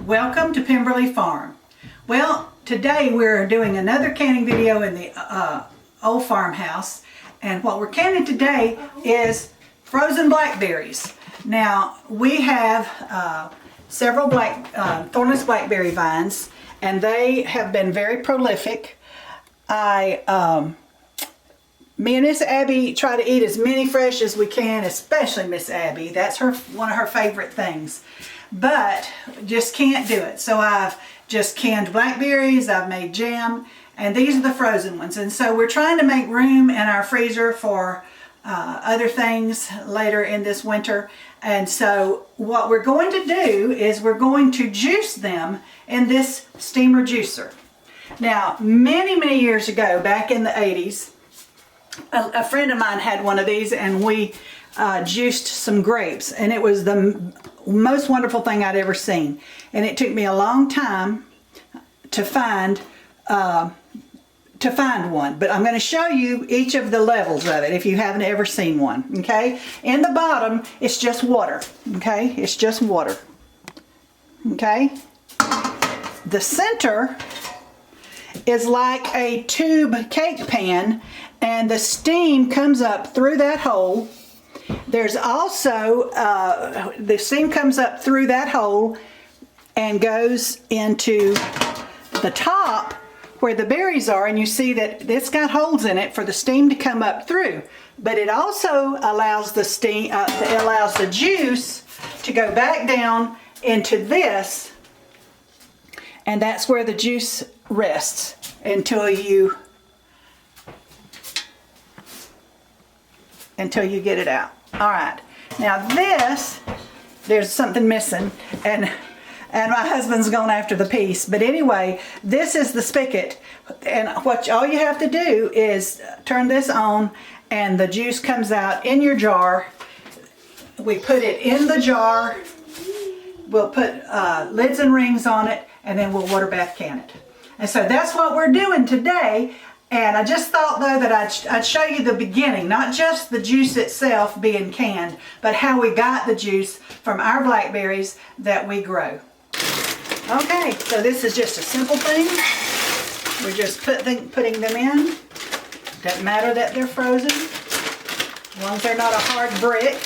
Welcome to Pemberley Farm. Well, today we're doing another canning video in the old farmhouse, and what we're canning today is frozen blackberries. Now we have several thornless blackberry vines, and they have been very prolific. Me and Miss Abby try to eat as many fresh as we can, especially Miss Abby. That's one of her favorite things. But just can't do it. So I've just canned blackberries, I've made jam, and these are the frozen ones. And so we're trying to make room in our freezer for other things later in this winter. And so what we're going to do is we're going to juice them in this steamer juicer. Now, many years ago, back in the 80s, a friend of mine had one of these, and we juiced some grapes, and it was the most wonderful thing I'd ever seen. And it took me a long time to find one, but I'm going to show you each of the levels of it if you haven't ever seen one. Okay, in the bottom it's just water. Okay, it's just water. Okay, the center is like a tube cake pan, and the steam comes up through that hole. There's also, the steam comes up through that hole and goes into the top where the berries are, and you see that it's got holes in it for the steam to come up through. But it also allows the steam, it allows the juice to go back down into this, and that's where the juice rests until you get it out. All right, now there's something missing, and my husband's gone after the piece. But anyway, this is the spigot, and all you have to do is turn this on, and the juice comes out in your jar. We put it in the jar. We'll put lids and rings on it, and then we'll water bath can it. And so that's what we're doing today. And I just thought, though, that I'd show you the beginning, not just the juice itself being canned, but how we got the juice from our blackberries that we grow. Okay, so this is just a simple thing. We're just putting them in. Doesn't matter that they're frozen, as long as they're not a hard brick.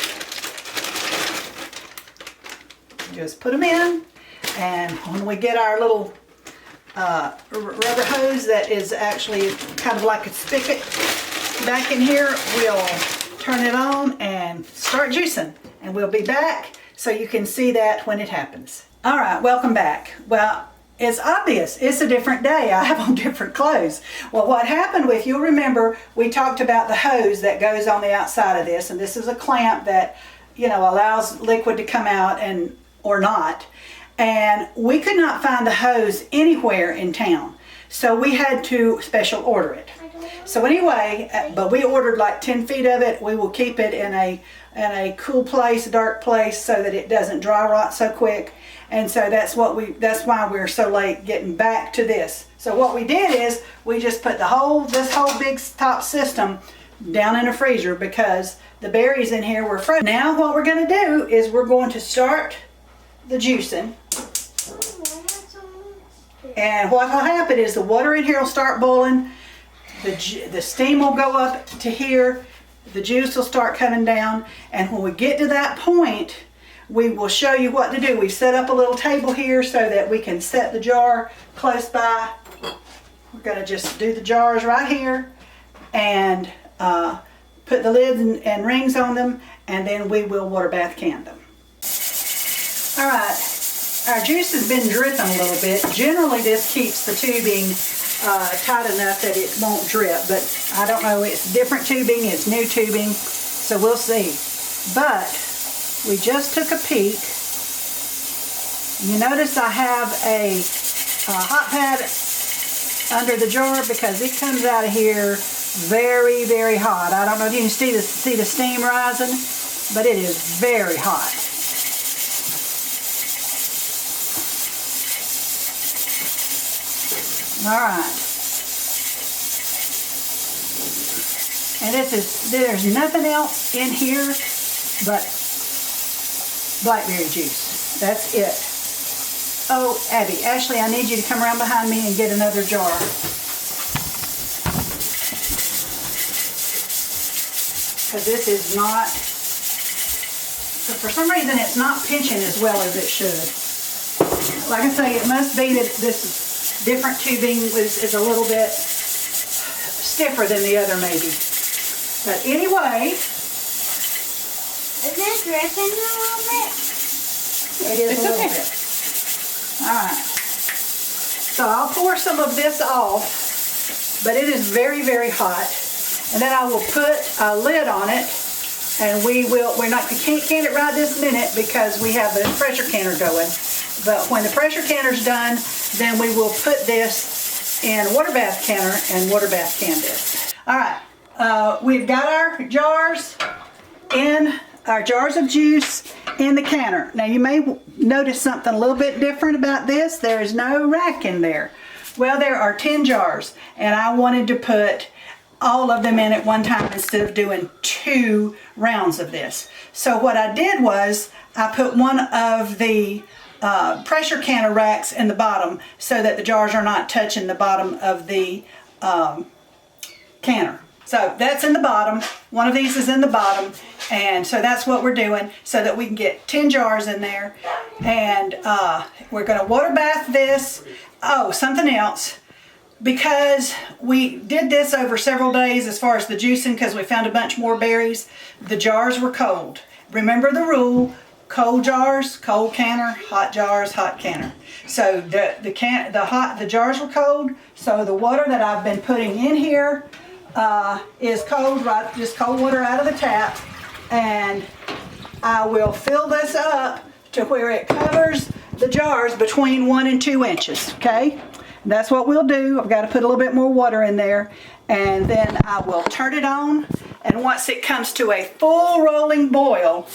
Just put them in, and when we get our little rubber hose that is actually kind of like a spigot back in here, we'll turn it on and start juicing, and we'll be back so you can see that when it happens. All right, welcome back. Well, it's obvious, it's a different day. I have on different clothes. Well, what happened, if you'll remember, we talked about the hose that goes on the outside of this, and this is a clamp that, you know, allows liquid to come out or not. And we could not find the hose anywhere in town, so we had to special order it. So anyway, but we ordered like 10 feet of it. We will keep it in a cool place, dark place, so that it doesn't dry rot so quick. And so that's why we're so late getting back to this. So what we did is we just put this whole big top system down in a freezer, because the berries in here were frozen. Now what we're going to do is we're going to start the juicing. And what will happen is the water in here will start boiling, the steam will go up to here, the juice will start coming down, and when we get to that point, we will show you what to do. We've set up a little table here so that we can set the jar close by. We're going to just do the jars right here and put the lids and rings on them, and then we will water bath can them. All right. Our juice has been dripping a little bit. Generally, this keeps the tubing tight enough that it won't drip, but I don't know, it's different tubing, it's new tubing, so we'll see. But we just took a peek. You notice I have a hot pad under the jar because it comes out of here very hot. I don't know if you can see the steam rising, but it is very hot. All right, and there's nothing else in here but blackberry juice. That's it. Oh, Abby, Ashley, I need you to come around behind me and get another jar. Because this is not, for some reason it's not pinching as well as it should. Like I say, it must be that this different tubing is a little bit stiffer than the other maybe. But anyway. Is it dripping a little bit? It is a little bit. Alright. So I'll pour some of this off, but it is very, very hot. And then I will put a lid on it, and we can't can it right this minute because we have the pressure canner going. But when the pressure canner's done, then we will put this in water bath canner and water bath can this. Alright, we've got our jars of juice in the canner. Now you may notice something a little bit different about this. There is no rack in there. Well, there are 10 jars, and I wanted to put all of them in at one time instead of doing 2 rounds of this. So what I did was I put one of the pressure canner racks in the bottom so that the jars are not touching the bottom of the canner. So that's in the bottom. One of these is in the bottom, and so that's what we're doing so that we can get 10 jars in there. And we're going to water bath this. Oh, something else. Because we did this over several days as far as the juicing, because we found a bunch more berries, the jars were cold. Remember the rule, cold jars, cold canner, hot jars, hot canner. So the jars were cold, so the water that I've been putting in here is cold, right? Just cold water out of the tap, and I will fill this up to where it covers the jars between 1 and 2 inches, okay? That's what we'll do. I've got to put a little bit more water in there, and then I will turn it on, and once it comes to a full rolling boil,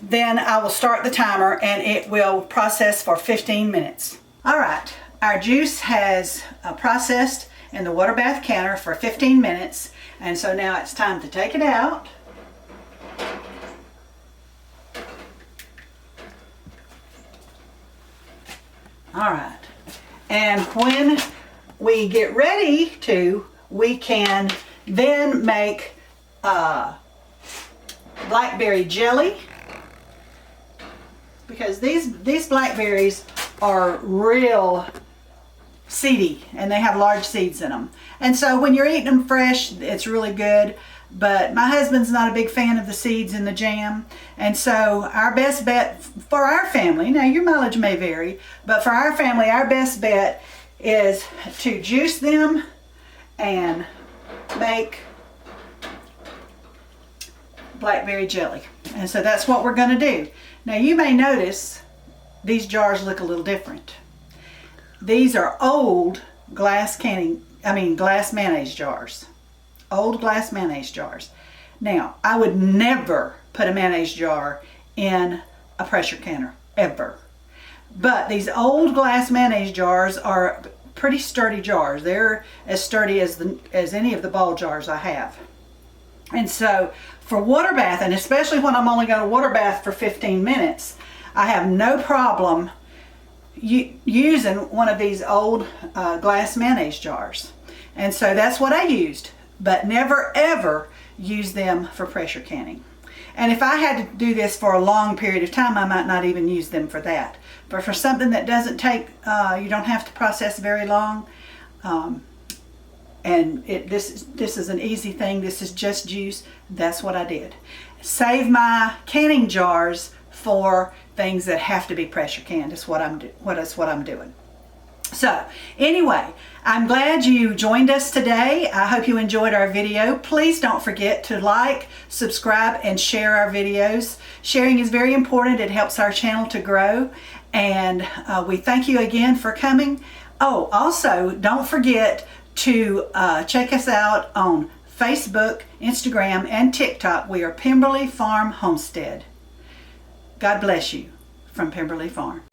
then I will start the timer and it will process for 15 minutes. All right, our juice has processed in the water bath canner for 15 minutes, and so now it's time to take it out. All right. And when we get ready to, we can then make blackberry jelly, because these blackberries are real seedy and they have large seeds in them. And so when you're eating them fresh, it's really good. But my husband's not a big fan of the seeds in the jam. And so our best bet for our family, now your mileage may vary, but for our family, our best bet is to juice them and make blackberry jelly. And so that's what we're going to do. Now you may notice these jars look a little different. These are old glass mayonnaise jars. Old glass mayonnaise jars. Now, I would never put a mayonnaise jar in a pressure canner, ever. But these old glass mayonnaise jars are pretty sturdy jars. They're as sturdy as any of the ball jars I have. And so, for water bath, and especially when I'm only going to water bath for 15 minutes, I have no problem using one of these old glass mayonnaise jars. And so that's what I used. But never ever use them for pressure canning. And if I had to do this for a long period of time, I might not even use them for that. But for something that doesn't take, you don't have to process very long, and this is an easy thing. This is just juice. That's what I did. Save my canning jars for things that have to be pressure canned. That's what I'm doing. So anyway, I'm glad you joined us today. I hope you enjoyed our video. Please don't forget to like, subscribe, and share our videos. Sharing is very important. It helps our channel to grow. And we thank you again for coming. Oh, also, don't forget to check us out on Facebook, Instagram, and TikTok. We are Pemberley Farm Homestead. God bless you from Pemberley Farm.